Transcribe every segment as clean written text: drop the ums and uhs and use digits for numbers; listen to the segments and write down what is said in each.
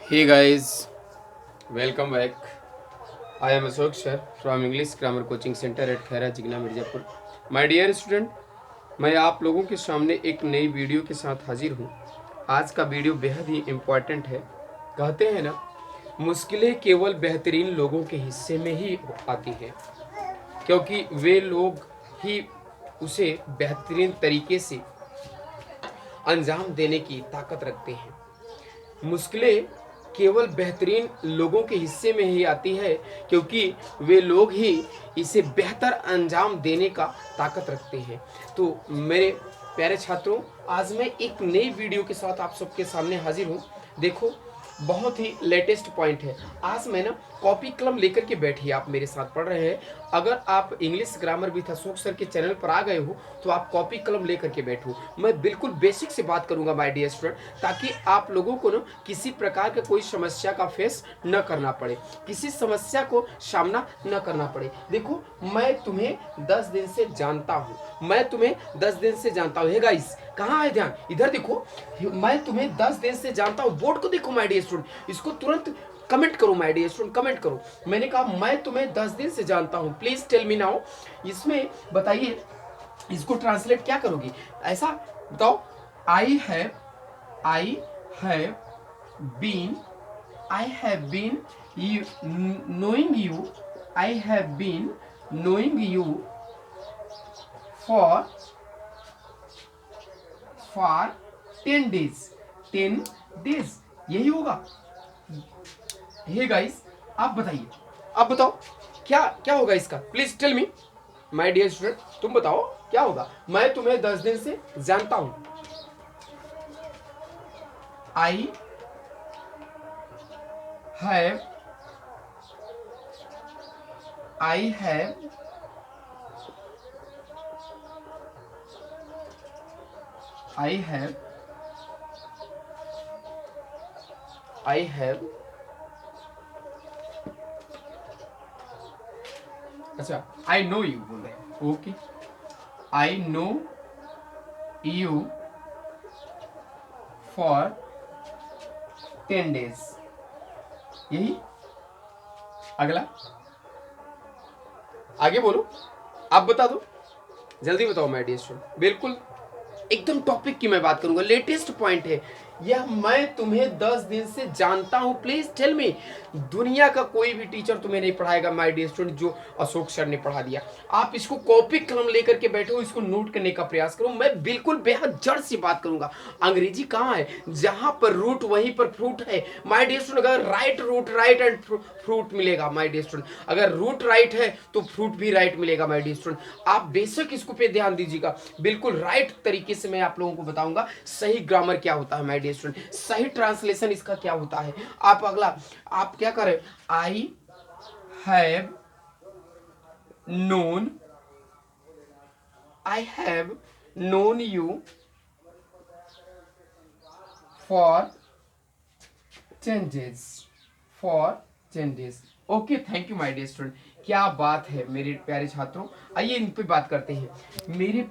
Hey guys, welcome back. I am Ashok sir from English Grammar Coaching Center at Khaira Jigna Mirzapur. My dear student, मैं आप लोगों के सामने एक नई वीडियो के साथ हाजिर हूँ. आज का वीडियो बेहद ही इम्पोर्टेंट है. कहते हैं ना, मुश्किलें केवल बेहतरीन लोगों के हिस्से में ही आती हैं, क्योंकि वे लोग ही उसे बेहतरीन तरीके से अंजाम देने की ताकत रखते हैं. मुश्किलें केवल बेहतरीन लोगों के हिस्से में ही आती है, क्योंकि वे लोग ही इसे बेहतर अंजाम देने का ताकत रखते हैं. तो मेरे प्यारे छात्रों, आज मैं एक नई वीडियो के साथ आप सबके सामने हाजिर हूँ. देखो, बहुत ही लेटेस्ट पॉइंट है. आज मैं ना कॉपी कलम लेकर के बैठिए, आप मेरे साथ पढ़ रहे हैं. अगर आप English grammar with Ashok sir के चैनल पर आ गए हो तो आप कॉपी कलम लेकर के बैठो. मैं बिल्कुल बेसिक से बात करूंगा माय डियर स्टूडेंट, ताकि आप लोगों को ना किसी प्रकार के कोई समस्या का फेस न करना पड़े, किसी समस्या को सामना न करना पड़े. देखो, मैं तुम्हें 10 दिन से जानता हूँ. मैं तुम्हें 10 दिन से जानता हूँ. हे गाइस, कहाँ है ध्यान? इधर देखो. मैं तुम्हें 10 दिन से जानता हूँ. बोर्ड को देखो माय डियर स्टूडेंट. इसको तुरंत कमेंट करो माय डियर स्टूडेंट, कमेंट करो. मैंने कहा मैं तुम्हें 10 दिन से जानता हूं. Please tell me now. इसमें बताइए, इसको ट्रांसलेट क्या करोगी? ऐसा बताओ. I have been I have been you knowing you I have been knowing you for for 10 days. 10 days यही होगा. हे गाइस, आप बताइए, आप बताओ क्या क्या होगा इसका. Please tell me my dear student, तुम बताओ क्या होगा. मैं तुम्हें 10 दिन से जानता हूं. I have I have I have I have अच्छा, आई नो यू बोल रहे हैं. Okay, I know you for 10 days. यही. अगला आगे बोलो, आप बता दो, जल्दी बताओ माय डियर स्टूडेंट. बिल्कुल एकदम टॉपिक की मैं बात करूंगा. लेटेस्ट पॉइंट है यह. मैं तुम्हें 10 दिन से जानता हूं. Please tell me. दुनिया का कोई भी टीचर तुम्हें नहीं पढ़ाएगा माय डियर स्टूडेंट जो अशोक सर ने पढ़ा दिया. आप इसको कॉपी कलम लेकर के बैठो, इसको नोट करने का प्रयास करो. मैं बिल्कुल बेहद जड़ से बात करूंगा. अंग्रेजी कहाँ है? जहां पर रूट वहीं पर फ्रूट है माय डियर स्टूडेंट. अगर right root right and fruit मिलेगा माय डियर स्टूडेंट. अगर रूट राइट है तो फ्रूट भी राइट मिलेगा माय डियर स्टूडेंट. आप बेशक इसको पे ध्यान दीजिएगा. बिल्कुल राइट तरीके से मैं आप लोगों को बताऊंगा सही ग्रामर क्या होता है माय डियर स्टूडेंट, सही ट्रांसलेशन इसका क्या होता है. आप अगला, आप क्या करें? I have known I have known you for changes for changes. Okay, thank you my dear student. क्या बात है मेरे प्यारे छात्रों. आइए इन पे बात करते हैं. मेरे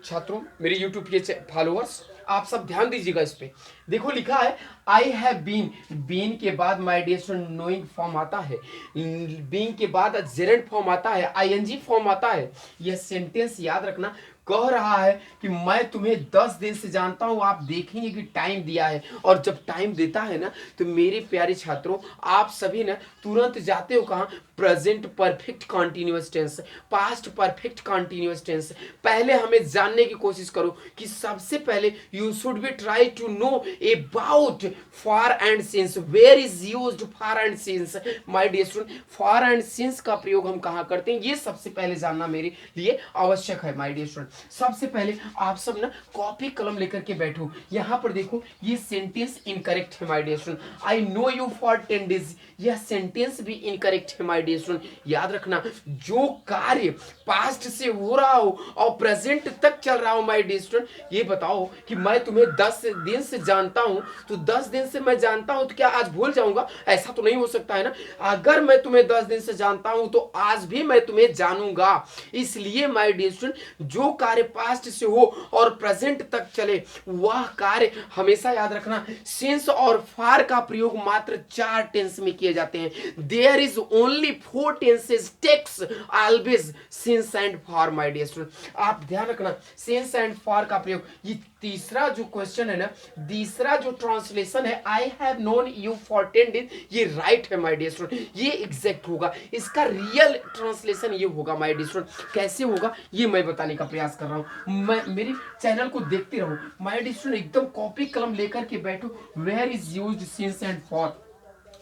छात्रों, मेरे यूट्यूब के फॉलोअर्स, आप सब ध्यान दीजिएगा इस पे. देखो, लिखा है आई हैव बीन. बीन के बाद my dear student knowing form आता है. बीन के बाद जेरेंट फॉर्म आता है, आईएनजी फॉर्म आता है. यह सेंटेंस याद रखना. कह रहा है कि मैं तुम्हें 10 दिन से जानता हूं. आप देखेंगे कि टाइम दिया है, और जब टाइम देता है ना तो मेरे प्यारे छात्रों, आप सभी ना तुरंत जाते हो कहां? Present perfect continuous tense, past perfect continuous tense. पहले हमें जानने की कोशिश करो कि सबसे पहले you should be try to know about for and since. Where is used for and since my dear student. For and since का प्रयोग हम कहां करते हैं, ये सबसे पहले जानना मेरे लिए आवश्यक है माय डियर स्टूडेंट. सबसे पहले आप सब ना कॉपी कलम लेकर के बैठो. यहां पर देखो, ये सेंटेंस इनकरेक्ट है my dear student. I know you for 10 days, यह सेंटेंस भी इनकरेक्ट है माय डियर स्टूडेंट। याद रखना, जो कार्य पास्ट से हो रहा हो और प्रेजेंट तक चल रहा हो माय डियर स्टूडेंट, ये बताओ कि मैं तुम्हें 10 दिन से जानता हूं, तो 10 दिन से मैं जानता हूं तो क्या आज भूल जाऊंगा? ऐसा तो नहीं हो सकता है ना। अगर मैं तुम्हें 10 दिन से जानता हूं तो आज भी मैं तुम्हें जानूंगा। इसलिए माय डियर स्टूडेंट, जो कार्य पास्ट से हो और प्रेजेंट तक चले वह कार्य हमेशा याद रखना, सिंस और फार का प्रयोग मात्र 4 टेंस में किए जाते हैं। There is only 4 tenses takes always since and for my dear student. आप ध्यान रखना, सिंस एंड फार का प्रयोग, ये तीसरा जो क्वेश्चन है ना, तीसरा जो ट्रांसलेशन है, I have known you for 10 days, ये राइट है माय डियर स्टूडेंट, ये एग्जैक्ट होगा। इसका रियल ट्रांसलेशन ये होगा माय डियर स्टूडेंट। कैसे होगा ये मैं बताने का प्रयास कर रहा हूं। मैं मेरे चैनल को देखते रहो माय डियर स्टूडेंट, एकदम कॉपी कलम लेकर के बैठो। Where is used since and for.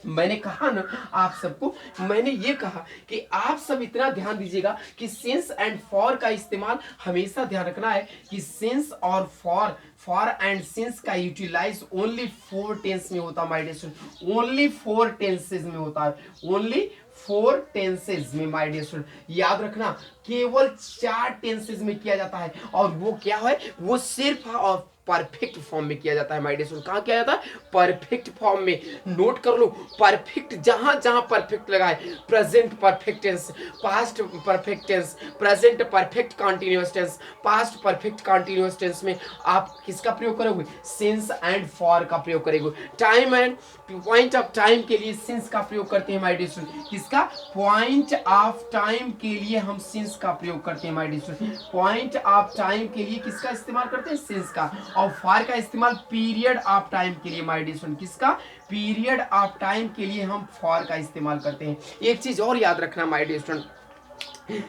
मैंने कहा ना आप सबको, मैंने ये कहा कि आप सब इतना ध्यान दीजिएगा कि सिंस एंड फॉर का इस्तेमाल हमेशा ध्यान रखना है कि सिंस और फॉर एंड सिंस का यूटिलाइज ओनली 4 टेंस में होता है my dear student, only 4 tenses में होता है, ओनली 4 टेंसेज में माय डियर स्टूडेंट। याद रखना, केवल 4 टेंसेज में किया जाता है, और वो क्या है, वो सिर्फ और परफेक्ट फॉर्म में किया जाता है माय डियर स्टूडेंट। कहां किया जाता है? परफेक्ट फॉर्म में। नोट कर लो, परफेक्ट जहां जहां परफेक्ट लगा है, present perfect tense, past perfect tense, present perfect continuous tense, past perfect continuous tense में आप किसका प्रयोग करोगे? सिंस एंड फॉर का प्रयोग करेंगे। Time and point of time के लिए सिंस का प्रयोग करते हैं माय डियर स्टूडेंट। किसका? पॉइंट ऑफ टाइम के लिए हम सिंस का प्रयोग करते हैं my dear student. Point of time के लिए किसका इस्तेमाल करते हैं? सिंस का। और फॉर का इस्तेमाल पीरियड ऑफ टाइम के लिए माय डियर स्टूडेंट। किसका? पीरियड ऑफ टाइम के लिए हम फॉर का इस्तेमाल करते हैं। एक चीज और याद रखना माय डियर स्टूडेंट,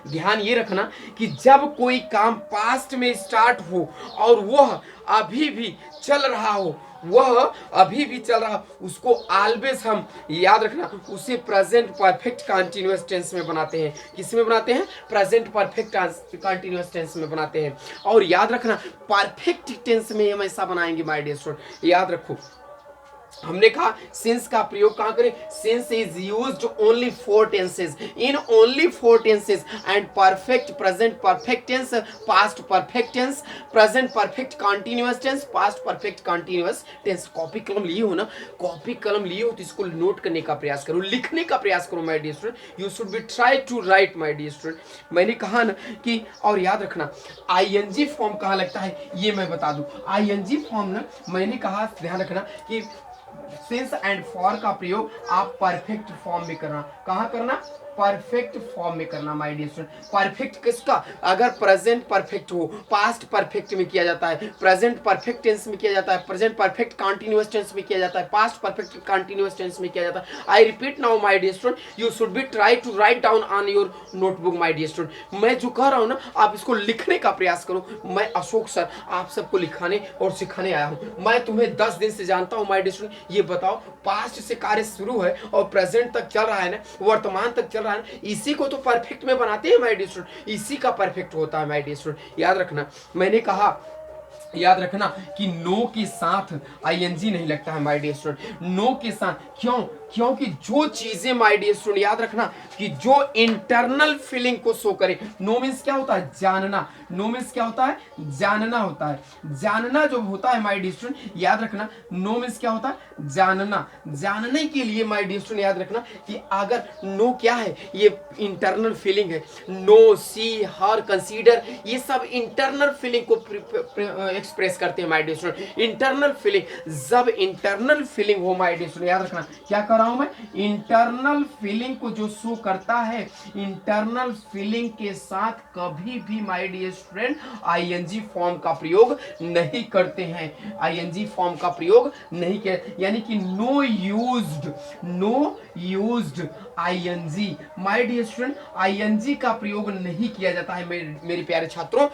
ध्यान ये रखना कि जब कोई काम पास्ट में स्टार्ट हो और वह अभी भी चल रहा हो, वह अभी भी चल रहा, उसको ऑलवेज हम याद रखना उसे प्रेजेंट परफेक्ट कंटीन्यूअस टेंस में बनाते हैं। किस में बनाते हैं? प्रेजेंट परफेक्ट कंटीन्यूअस टेंस में बनाते हैं। और याद रखना, परफेक्ट टेंस में हम ऐसा बनाएंगे माय डियर स्टूडेंट। याद रखो, हमने कहा सिंस का प्रयोग कहां करें? Since is used only 4 tenses, in only 4 tenses, and perfect, present perfect tense, past perfect tense, present perfect continuous tense, past perfect continuous tense. Copy कलम लिए हो ना? कॉपी कलम लिए हो तो इसको नोट करने का प्रयास करो, लिखने का प्रयास करो my dear student. You should be try to write my dear student. मैंने कहा ना कि, और याद रखना आईएनजी फॉर्म कहां लगता है ये मैं बता दूं। आईएनजी फॉर्म ना, मैंने कहा ध्यान रखना कि सिंस एंड फॉर का प्रयोग आप परफेक्ट फॉर्म में करना। कहां करना? परफेक्ट फॉर्म में करना माय डियर स्टूडेंट। परफेक्ट किसका? अगर प्रेजेंट परफेक्ट हो, पास्ट परफेक्ट में किया जाता है, प्रेजेंट परफेक्ट टेंस में किया जाता है, प्रेजेंट परफेक्ट कंटीन्यूअस टेंस में किया जाता है, पास्ट परफेक्ट कंटीन्यूअस टेंस में किया जाता है। I repeat now my dear student, you should be try to write down on your notebook my dear student. मैं जो कह रहा हूं ना, आप इसको लिखने का प्रयास करो। मैं अशोक सर आप सबको लिखाने और सिखाने आया हूं। मैं तुम्हें 10 दिन से जानता हूं माय डियर स्टूडेंट। ये बताओ, पास्ट से कार्य शुरू है और प्रेजेंट तक चल रहा है ना, वर्तमान तक चल रहा है ना, इसी को तो परफेक्ट में बनाते हैं माय डियर स्टूडेंट। इसी का परफेक्ट होता है माय डियर स्टूडेंट। याद रखना, मैंने कहा, याद रखना कि नो के साथ आईएनजी नहीं लगता है माय डियर स्टूडेंट। नो के साथ क्यों? क्योंकि जो चीजें माय डियर स्टूडेंट, याद रखना कि जो इंटरनल फीलिंग को शो करे। नो मींस क्या होता है? जानना। नो मींस क्या होता है? जानना होता है। जानना जो होता है माय डियर स्टूडेंट, याद रखना नो मींस क्या होता है? जानना। जानने के लिए माय डियर स्टूडेंट याद रखना कि अगर नो क्या है? ये इंटरनल फीलिंग है। नो, सी, हर, कंसीडर, ये सब इंटरनल फीलिंग को एक्सप्रेस करते हैं my dear student. Internal feeling, जब इंटरनल फीलिंग हो माय डियर स्टूडेंट, याद रखना क्या कर रहा हूं मैं? इंटरनल फीलिंग को जो शो करता है, इंटरनल फीलिंग के साथ कभी भी my dear student ING form का प्रयोग नहीं करते हैं। आईएनजी फॉर्म का प्रयोग नहीं किया, यानी कि no used ING. My dear student, ING का प्रयोग नहीं किया जाता है मेरे प्यारे छात्रों।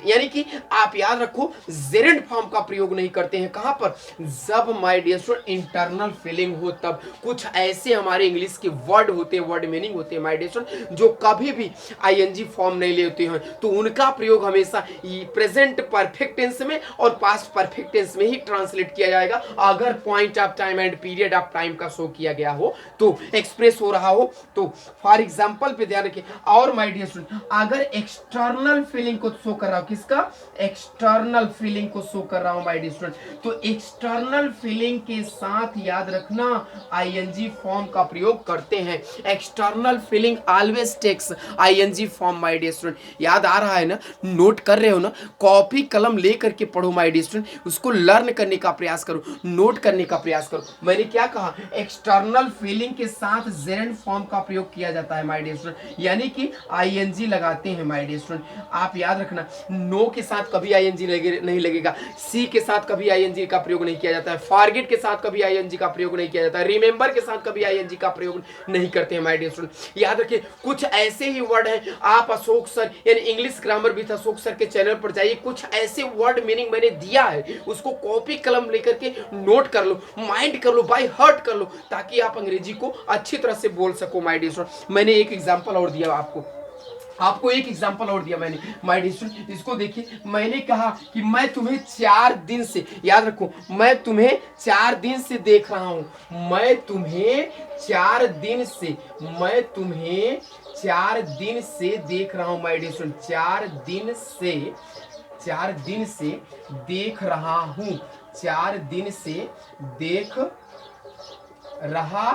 यानी कि आप याद रखो, जेरेंट फॉर्म का प्रयोग नहीं करते हैं। कहां पर? जब my dear student internal feeling हो तब। कुछ ऐसे हमारे इंग्लिश के वर्ड होते हैं, वर्ड मीनिंग होते हैं माय डियर स्टूडेंट, जो कभी भी आईएनजी फॉर्म नहीं लेते हैं, तो उनका प्रयोग हमेशा प्रेजेंट परफेक्ट टेंस में और पास्ट परफेक्ट टेंस में ही ट्रांसलेट किया जाएगा। अगर point of time and period of time का शो किया गया हो, तो एक्सप्रेस हो रहा हो, तो फॉर एग्जांपल पे ध्यान रखिए। और माय डियर स्टूडेंट, अगर एक्सटर्नल फीलिंग को शो कर रहा हूं, किसका? एक्सटर्नल फीलिंग को शो कर रहा हूं माय डियर स्टूडेंट, तो एक्सटर्नल फीलिंग के साथ याद रखना आईएनजी फॉर्म का प्रयोग करते हैं। External feeling always takes ING form my dear student. याद आ रहा है ना? नोट कर रहे हो ना? कॉपी कलम लेकर के पढ़ो माय डियर स्टूडेंट, उसको लर्न करने का प्रयास करो, नोट करने का प्रयास करो। मैंने क्या कहा? एक्सटर्नल फीलिंग के साथ जेरेंड फॉर्म का प्रयोग किया जाता है माय डियर स्टूडेंट, यानी कि आईएनजी लगाते हैं माय डियर स्टूडेंट। आप याद रखना, नो के साथ कभी आईएनजी नहीं लगेगा, सी के साथ कभी आईएनजी का प्रयोग नहीं किया जाता है, फॉरगेट के साथ कभी आईएनजी का प्रयोग नहीं किया जाता है, रिमेंबर के साथ कभी आईएनजी का प्रयोग नहीं करते हैं माय डियर स्टूडेंट। याद रखिए, कुछ ऐसे ही वर्ड हैं, आप अशोक सर यानी English grammar with Ashok sir के चैनल पर जाइए, कुछ ऐसे वर्ड मीनिंग मैंने दिया है, उसको कॉपी कलम लेकर के नोट कर लो, माइंड कर लो, बाय हार्ट कर लो, ताकि आप अंग्रेजी को अच्छी तरह से बोल सको माय डियर स्टूडेंट। मैंने एक एग्जांपल और दिया आपको एक एग्जांपल और दिया मैंने माय डियर स्टूडेंट, इसको देखिए। मैंने कहा कि मैं तुम्हें 4 दिन से, याद रखो, मैं तुम्हें 4 दिन से देख रहा हूं, मैं तुम्हें 4 दिन से, मैं तुम्हें 4 दिन से देख रहा हूं माय डियर स्टूडेंट, 4 दिन से, 4 दिन से देख रहा हूं, 4 दिन से देख रहा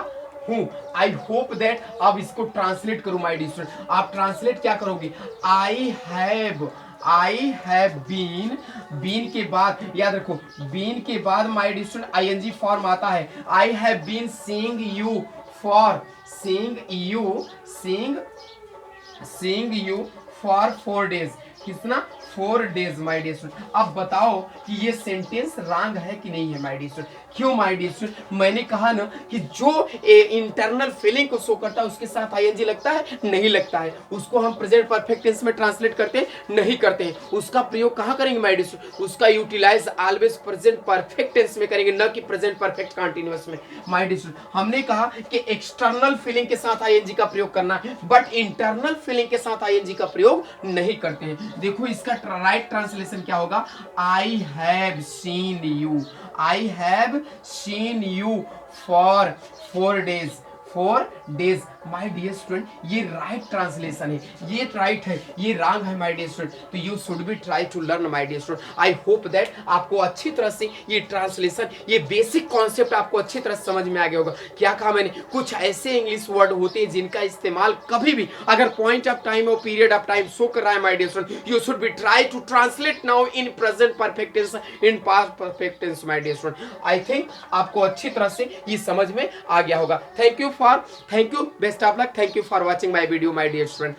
हूं। आई होप दैट, अब इसको ट्रांसलेट करो माय डियर स्टूडेंट। आप ट्रांसलेट क्या करोगे? आई हैव बीन के बाद, याद रखो, बीन के बाद my dear student ING form आता है। I have been seeing you for, seeing you for 4 days, कितना? 4 डेज माय डियर स्टूडेंट। अब बताओ कि ये सेंटेंस रॉन्ग है कि नहीं है माय डियर स्टूडेंट? क्यों माय डियर स्टूडेंट? मैंने कहा ना कि जो इंटरनल फीलिंग को शो करता है उसके साथ आईएनजी लगता है? नहीं लगता है। उसको हम प्रेजेंट परफेक्ट टेंस में ट्रांसलेट करते हैं? नहीं करते हैं। उसका प्रयोग कहाँ करेंगे माय डियर स्टूडेंट? उसका utilize always present perfect tense में करेंगे, न कि प्रेजेंट परफेक्ट कंटीन्यूअस में माय डियर स्टूडेंट। हमने कहा कि एक्सटर्नल फीलिंग के साथ आईएनजी का प्रयोग करना है, बट इंटरनल फीलिंग के साथ आईएनजी का प्रयोग नहीं करते हैं। देखो इसका राइट ट्रांसलेशन क्या होगा? I have seen you, I have seen you for 4 days, 4 days my dear student. ये राइट ट्रांसलेशन है, ये राइट है, ये रॉन्ग है माय डियर स्टूडेंट। तो you should be try to learn my dear student. I hope that आपको अच्छी तरह से ये ट्रांसलेशन, ये बेसिक कॉन्सेप्ट आपको अच्छी तरह से समझ में आ गया होगा। क्या कहा मैंने? कुछ ऐसे इंग्लिश वर्ड होते हैं जिनका इस्तेमाल कभी भी, अगर पॉइंट ऑफ टाइम और पीरियड ऑफ टाइम शो कर रहा है my dear student, you should be try to translate now in present perfect tense, in past perfect tense my dear student. I think आपको अच्छी तरह से ये समझ में आ गया होगा। Thank you, best of luck, thank you for watching my video my dear student.